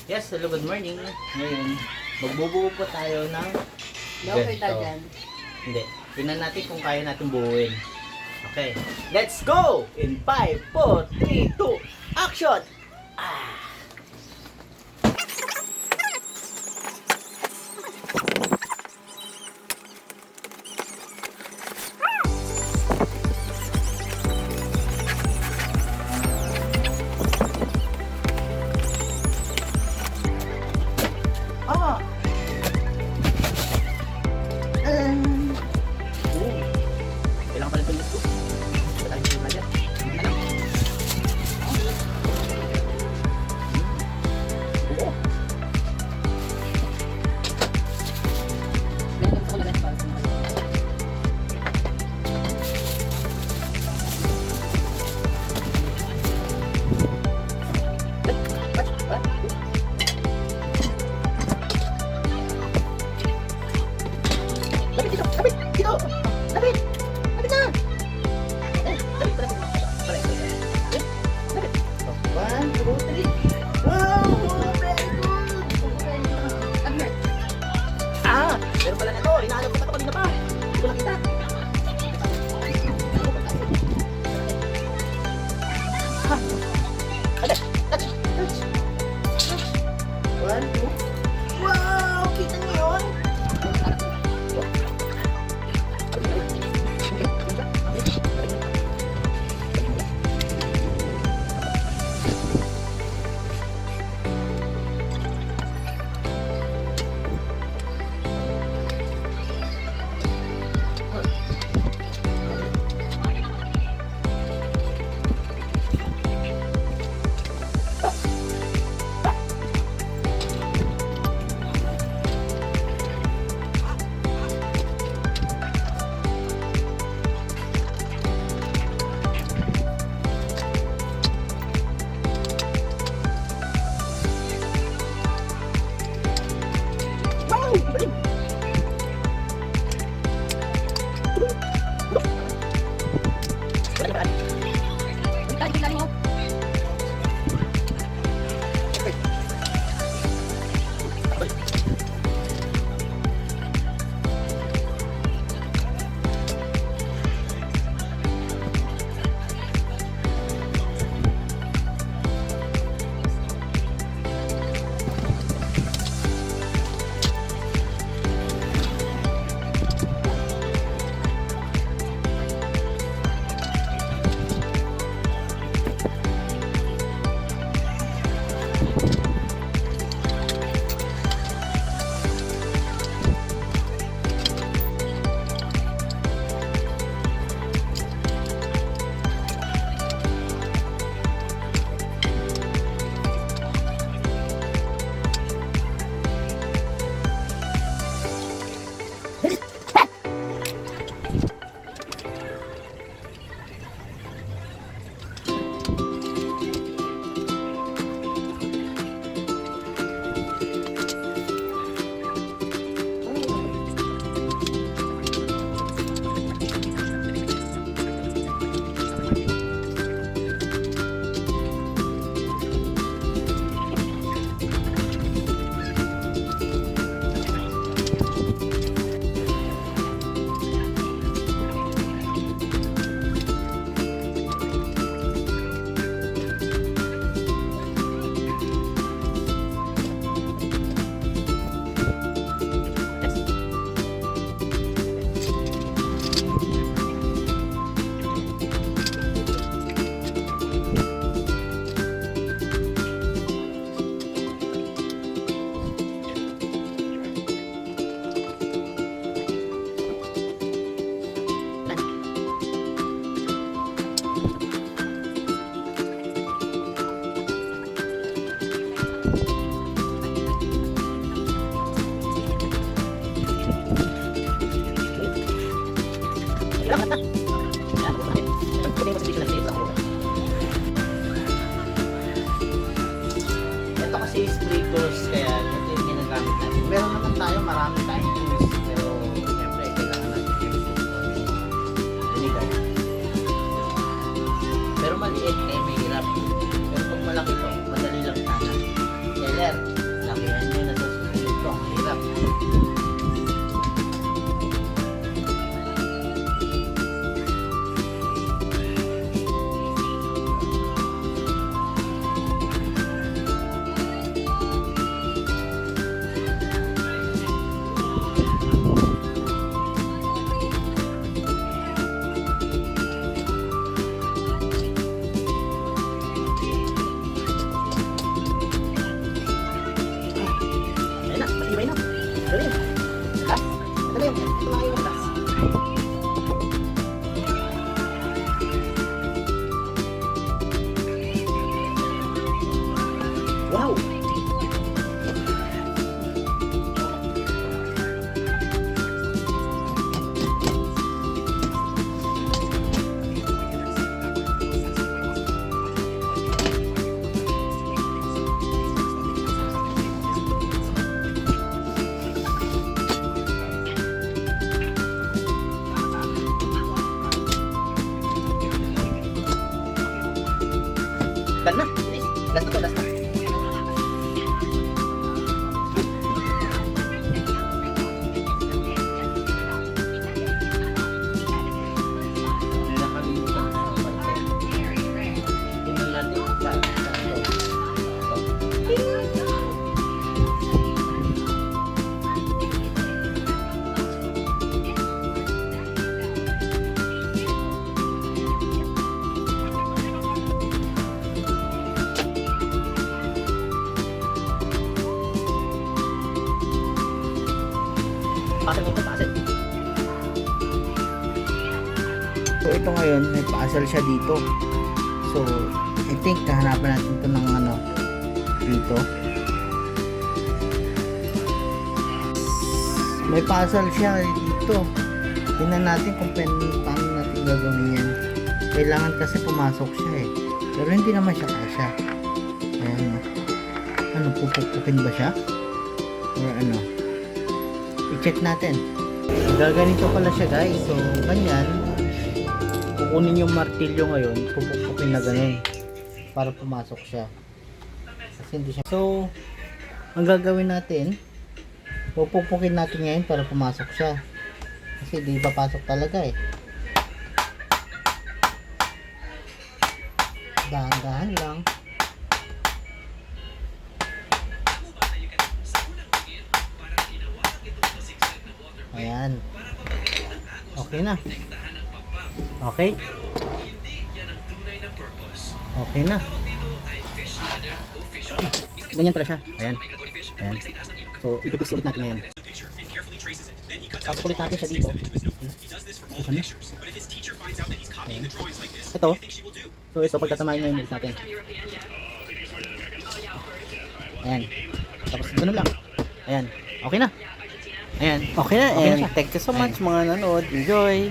Yes, hello, good morning. Ngayon, magbubuo po tayo ng Okay, ganito. tagan. Hindi. Tingnan natin kung kaya natin buuin. Okay. Let's go! In 5, 4, 3, 2, action! Ah! Oh. Kailangan pala ito dito. Wala yung sila dyan. Oo. Meron ko lang para sa mga. Lapit dito! Lapit! Dito! Lapit! Lapit na! Lapit! Lapit! One, two, three! Wow! Very good! Ah! Meron pala na to! Hinahanap ko pa ito kanina pa! Hindi ko nakita! Ha! Agad! Agad! One, two! Wow! Kita niyo yun? Wow! Galing! Tayo lang mo. Ito kasi is spray tools, kaya ito yung ginagamit natin. Meron naman tayo, marami tayong tools, pero siyempre kailangan natin yung vinegar. Pero maliit eh, may hirap. Pero pag malaki to, madali lang sana. Keller, Puzzle mo ito, puzzle. So ito ngayon, may puzzle siya dito. So, I think kahanapan natin ito ng ano, dito. May puzzle siya dito. Tingnan natin kung paano natin gagawin yan. Kailangan kasi pumasok siya eh. Pero hindi naman siya kasya. Ayan. Ano, pupukpukin ba siya? Or ano? I-check natin. Gaganito pala siya guys. So, ganyan. Kukunin yung martilyo ngayon. Pupukpukin na ganyan. Para pumasok siya. Kasi hindi siya. So, ang gagawin natin, pupukpukin natin ngayon para pumasok siya. Kasi di papasok talaga eh. Dahan-dahan lang. Ayan. Okay na. Okay. Okay na. Ganyan pala siya. Ayan. Ayan. So, ipipix ulit natin ngayon. Tapos ulit natin siya dito. Ayan. Ito. So, ito pagtatamahin ngayon ulit natin. Ayan. Tapos ganun lang. Ayan. Okay na. Ayan. Okay na, Okay na and siya. thank you so much mga nanood. Enjoy!